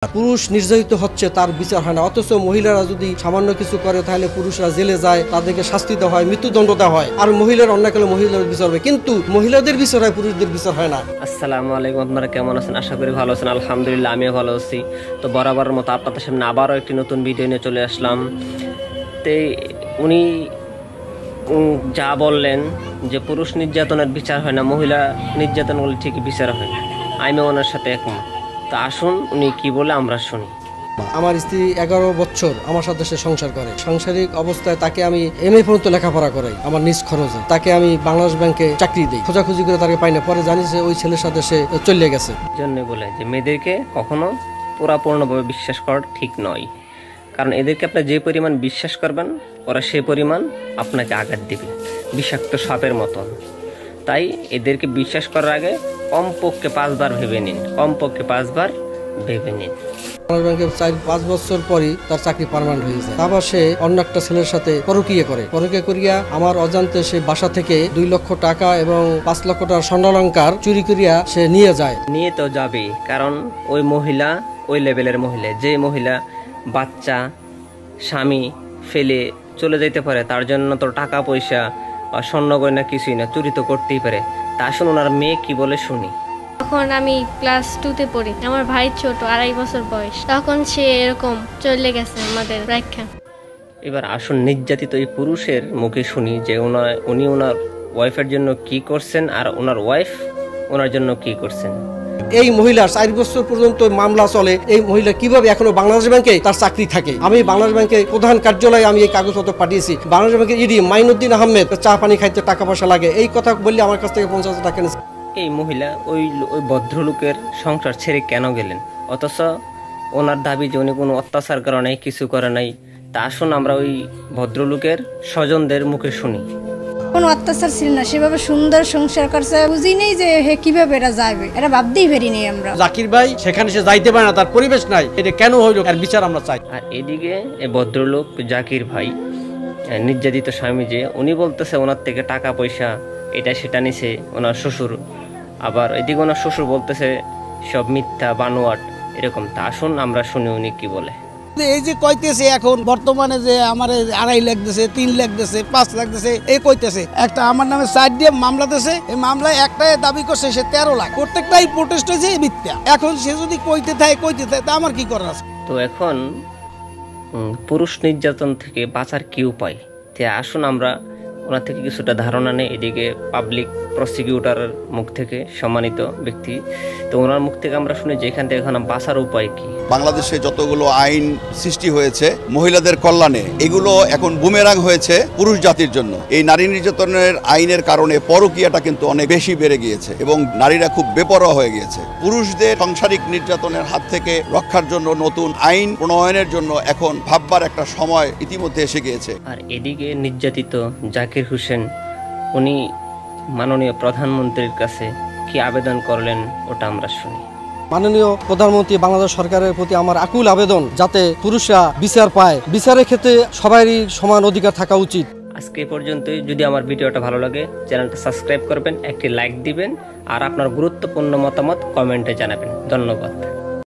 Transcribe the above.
পুরুষ নির্যাতিত হচ্ছে তার বিচার হয় না, অথচ মহিলারা যদি সামান্য কিছু করে তাহলে পুরুষরা জেলে যায়, তাদেরকে শাস্তি দেওয়া হয়, মৃত্যুদণ্ড দেওয়া হয়। আর মহিলার অন্যায় করলে মহিলাদের বিচার হবে, কিন্তু মহিলাদের বিচার হয়, পুরুষদের বিচার হয় না। আসসালামু আলাইকুম, আপনারা কেমন আছেন? আশা করি ভালো আছেন। আলহামদুলিল্লাহ, আমিও ভালো আছি। তো বরাবরের মতো আপনাদের সামনে আবারও একটি নতুন ভিডিও নিয়ে চলে আসলাম। তো উনি যা বললেন যে পুরুষ নির্যাতনের বিচার হয় না, মহিলা নির্যাতন করলে ঠিকই বিচার হয়, আমি ওনার সাথে একমত। তো আসুন উনি কি বলে আমরা শুনি। আমার স্ত্রী 11 বছর আমার সাথে সে সংসার করে। সাংসারিক অবস্থায় তাকে আমি MA পর্যন্ত লেখাপড়া করাই আমার নিজ খরচে। তাকে আমি বাংলাদেশ ব্যাংকে চাকরি দিই, খোঁজাখুঁজি করে তাকে পাই না। পরে জানি যে ওই ছেলের সাথে সে চলে গেছে। জন্য বলে যে মেয়েদেরকে কখনো পুরাপূর্ণভাবে বিশ্বাস করা ঠিক নয়, কারণ এদেরকে আপনি যে পরিমাণ বিশ্বাস করবেন ওরা সে পরিমাণ আপনাকে আঘাত দিবে, বিষাক্ত সাপের মতন। তাই এদেরকে বিশ্বাস করার আগে কমপক্ষে 5 বার ভেবে নিন, কমপক্ষে 5 বার ভেবে নিন। বাংলাদেশ ব্যাংকে 4-5 বছর পরই তার চাকরি পার্মানেন্ট হয়ে যায়। আবার সে অন্য একটা ছেলের সাথে পরকীয়া করে। পরকীয়া করিয়া আমার অজান্তে সে বাসা থেকে 2 লক্ষ টাকা এবং 5 লক্ষ টাকার স্বর্ণালংকার চুরি করিয়া সে নিয়ে যায়। নিয়ে তো যাবেই, কারণ ওই মহিলা ওই লেভেলের মহিলা, যে মহিলা বাচ্চা স্বামী ফেলে চলে যেতে পারে, তার জন্য তো টাকা পয়সা বা স্বর্ণ গয়না কিছুই না, চুরি তো করতেই পারে। তা আসুন ওনার মেয়ে কি বলে শুনি। তখন আমি ক্লাস 2-তে পড়ি, আমার ভাই ছোট, 2.5 বছর বয়স। তখন সে এরকম চলে গেছে আমাদের রাখা। এবার আসুন নির্যাতিত এই পুরুষের মুখে শুনি যে উনি ওনার ওয়াইফের জন্য কি করছেন আর ওনার ওয়াইফ ওনার জন্য কি করছেন। এই মহিলার 4 বছর পর্যন্ত মামলা চলে। এই মহিলা কিভাবে এখনো বাংলাদেশ ব্যাংকে তার চাকরি থাকে? আমি বাংলাদেশ ব্যাংকের প্রধান কার্যালয়ে আমি এই কাগজপত্র পাঠিয়েছি। বাংলাদেশ ব্যাংকের ইডি মাইনুদ্দিন আহমেদ চা পানি খাইতে টাকা পয়সা লাগে, এই কথা বললে আমার কাছ থেকে 50,000 টাকা নিয়েছে। এই মহিলা ওই ভদ্রলোকের সংসার ছেড়ে কেন গেলেন, অথচ ওনার দাবি যে উনি কোনো অত্যাচার করে নাই, কিছু করে নাই। তা আসুন আমরা ওই ভদ্রলোকের স্বজনদের মুখে শুনি। কোনো অত্যাচার ছিল না, সেভাবে সুন্দর সংসার করছে, বুঝি নেই যে হে কিভাবে এরা যাবে, এটা ভাবতেই পারি নেই আমরা। জাকির ভাই সেখানে সে যাইতে পারে না, তার পরিবেশ নাই, এটা কেন হইলো এর বিচার আমরা চাই। আর এদিকে এই ভদ্রলোক জাকির ভাই নির্যাতিত স্বামী, যে উনি বলতেছে ওনার থেকে টাকা পয়সা এটা সেটা নিছে ওনার শ্বশুর, আবার এদিকে ওনার শ্বশুর বলতেছে সব মিথ্যা বানোয়াট এরকম। তা আসুন আমরা শুনি উনি কি বলে। এই যে কইতেছে এখন বর্তমানে যে আমার 2.5 লাখ দিছে, 3 লাখ দিছে, 5 লাখ দিছে, এই কইতেছে একটা আমার নামে 4 দিয়ে মামলা দিছে। এই মামলায় একটাই দাবি করছে সে 13 লাখ, প্রত্যেকটাই প্রোটেস্ট হয়েছে মিথ্যা। এখন সে যদি কইতে থাকে তা আমার কি করার আছে? তো এখন পুরুষ নির্যাতন থেকে বাঁচার কি উপায়, তে আসুন আমরা ওনার থেকে কিছুটা ধারণা নেই। এদিকে পাবলিক প্রসিকিউটরের মুখ থেকে, সম্মানিত ব্যক্তি, তো ওনার মুখ থেকে আমরা শুনি যে এখান থেকে এখন বাঁচার উপায় কি। বাংলাদেশে যতগুলো আইন সৃষ্টি হয়েছে মহিলাদের কল্যাণে, এগুলো এখন বুমেরাং হয়েছে পুরুষ জাতির জন্য। এই নারী নির্যাতনের আইনের কারণে পরকীয়াটা কিন্তু অনেক বেশি বেড়ে গিয়েছে এবং নারীরা খুব বেপরোয়া হয়ে গিয়েছে। পুরুষদের সাংসারিক নির্যাতনের হাত থেকে রক্ষার জন্য নতুন আইন প্রণয়নের জন্য এখন ভাববার একটা সময় ইতিমধ্যে এসে গিয়েছে। আর এদিকে নির্যাতিত জাকির হোসেন উনি মাননীয় প্রধানমন্ত্রীর কাছে কি আবেদন করলেন ওটা আমরা শুনি। মাননীয় প্রধানমন্ত্রী, বাংলাদেশ সরকারের প্রতি আমার আকুল আবেদন, যাতে পুরুষরা বিচার পায়। বিচারের ক্ষেত্রে সবারই সমান অধিকার থাকা উচিত। আজকে এ পর্যন্তই। যদি আমার ভিডিওটা ভালো লাগে চ্যানেলটা সাবস্ক্রাইব করবেন, একটি লাইক দিবেন আর আপনার গুরুত্বপূর্ণ মতামত কমেন্টে জানাবেন। ধন্যবাদ।